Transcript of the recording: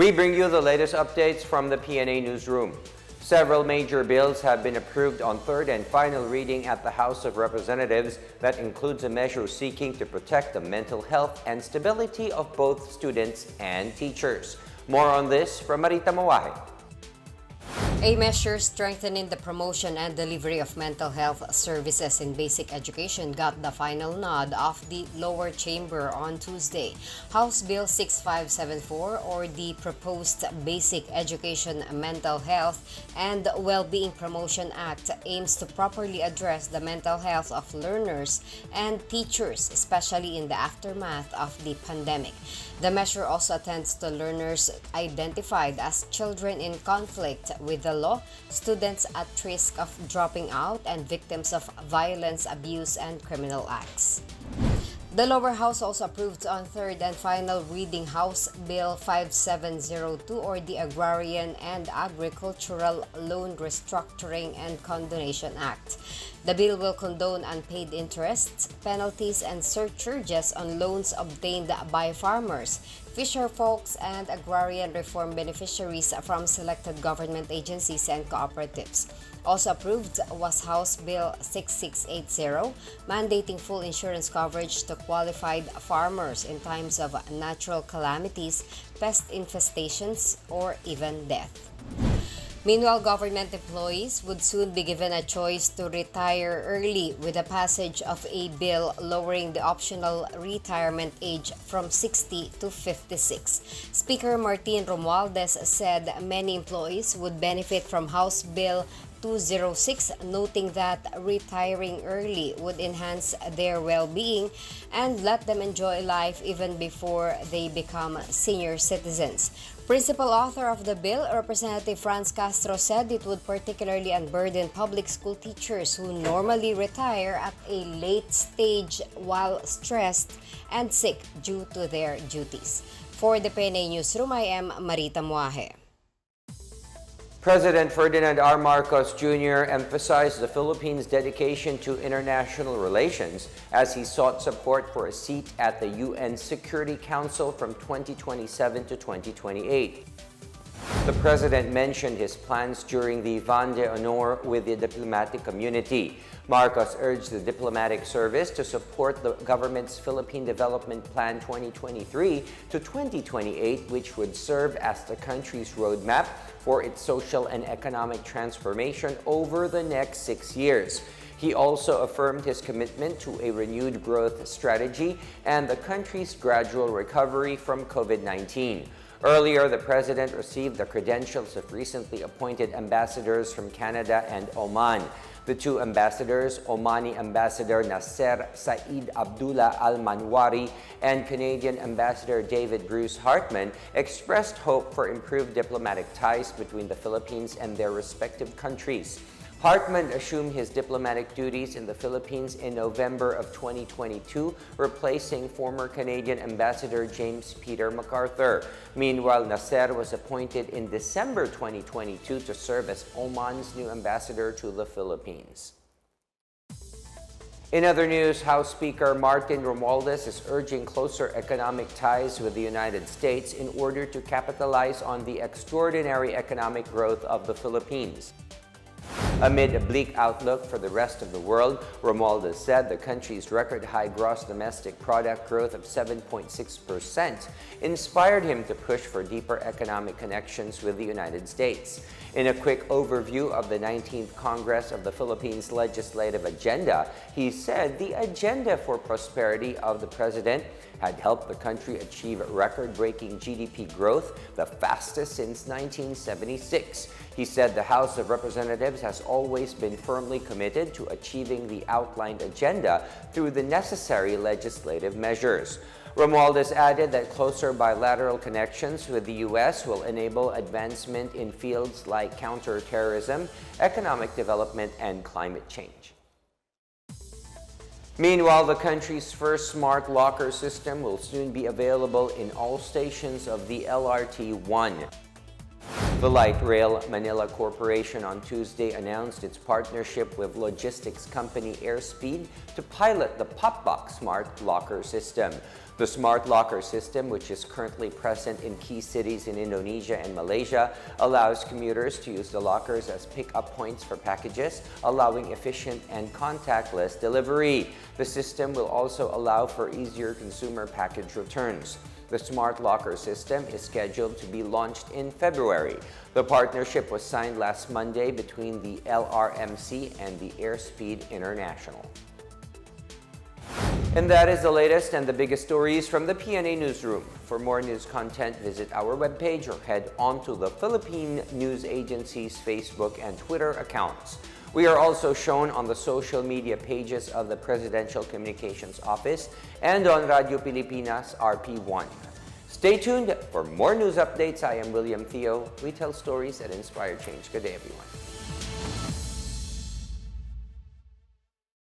We bring you the latest updates from the Pna Newsroom. Several major bills have been approved on third and final reading at the House of Representatives that includes a measure seeking to protect the mental health and stability of both students and teachers. More on this from Marita Mawahe. A measure strengthening the promotion and delivery of mental health services in basic education got the final nod of the lower chamber on Tuesday. House Bill 6574, or the proposed Basic Education Mental Health and Well-Being Promotion Act, aims to properly address the mental health of learners and teachers, especially in the aftermath of the pandemic. The measure also attends to learners identified as children in conflict with the law, students at risk of dropping out, and victims of violence, abuse, and criminal acts. The lower house also approved on third and final reading House Bill 5702, or the Agrarian and Agricultural Loan Restructuring and Condonation Act. The bill will condone unpaid interests, penalties, and surcharges on loans obtained by farmers, fisher folks, and agrarian reform beneficiaries from selected government agencies and cooperatives. Also approved was House Bill 6680, mandating full insurance coverage to qualified farmers in times of natural calamities, pest infestations, or even death. Meanwhile, government employees would soon be given a choice to retire early with the passage of a bill lowering the optional retirement age from 60 to 56. Speaker Romualdez said many employees would benefit from House Bill 206, noting that retiring early would enhance their well-being and let them enjoy life even before they become senior citizens. Principal author of the bill, Representative Franz Castro, said it would particularly unburden public school teachers who normally retire at a late stage while stressed and sick due to their duties. For the Pna Newsroom, I am Marita Mawahe. President Ferdinand R. Marcos Jr. emphasized the Philippines' dedication to international relations as he sought support for a seat at the UN Security Council from 2027 to 2028. The president mentioned his plans during the Van de Honor with the diplomatic community. Marcos urged the diplomatic service to support the government's Philippine Development Plan 2023 to 2028, which would serve as the country's roadmap for its social and economic transformation over the next 6 years. He also affirmed his commitment to a renewed growth strategy and the country's gradual recovery from COVID-19. Earlier, the president received the credentials of recently appointed ambassadors from Canada and Oman. The two ambassadors, Omani Ambassador Nasser Said Abdullah Al-Manwari and Canadian Ambassador David Bruce Hartman, expressed hope for improved diplomatic ties between the Philippines and their respective countries. Hartman assumed his diplomatic duties in the Philippines in November of 2022, replacing former Canadian Ambassador James Peter MacArthur. Meanwhile, Nasser was appointed in December 2022 to serve as Oman's new ambassador to the Philippines. In other news, House Speaker Martin Romualdez is urging closer economic ties with the United States in order to capitalize on the extraordinary economic growth of the Philippines. Amid a bleak outlook for the rest of the world, Romualdez said the country's record-high gross domestic product growth of 7.6% inspired him to push for deeper economic connections with the United States. In a quick overview of the 19th Congress of the Philippines Legislative Agenda, he said the agenda for prosperity of the president had helped the country achieve record-breaking GDP growth, the fastest since 1976. He said the House of Representatives has always been firmly committed to achieving the outlined agenda through the necessary legislative measures. Romualdez added that closer bilateral connections with the U.S. will enable advancement in fields like counterterrorism, economic development, and climate change. Meanwhile, the country's first smart locker system will soon be available in all stations of the LRT-1. The Light Rail Manila Corporation on Tuesday announced its partnership with logistics company Airspeed to pilot the Popbox Smart Locker System. The Smart Locker System, which is currently present in key cities in Indonesia and Malaysia, allows commuters to use the lockers as pick-up points for packages, allowing efficient and contactless delivery. The system will also allow for easier consumer package returns. The Smart Locker system is scheduled to be launched in February. The partnership was signed last Monday between the LRMC and the Airspeed International. And that is the latest and the biggest stories from the Pna Newsroom. For more news content, visit our webpage or head on to the Philippine News Agency's Facebook and Twitter accounts. We are also shown on the social media pages of the Presidential Communications Office and on Radio Pilipinas RP1. Stay tuned for more news updates. I am William Theo. We tell stories that inspire change. Good day, everyone.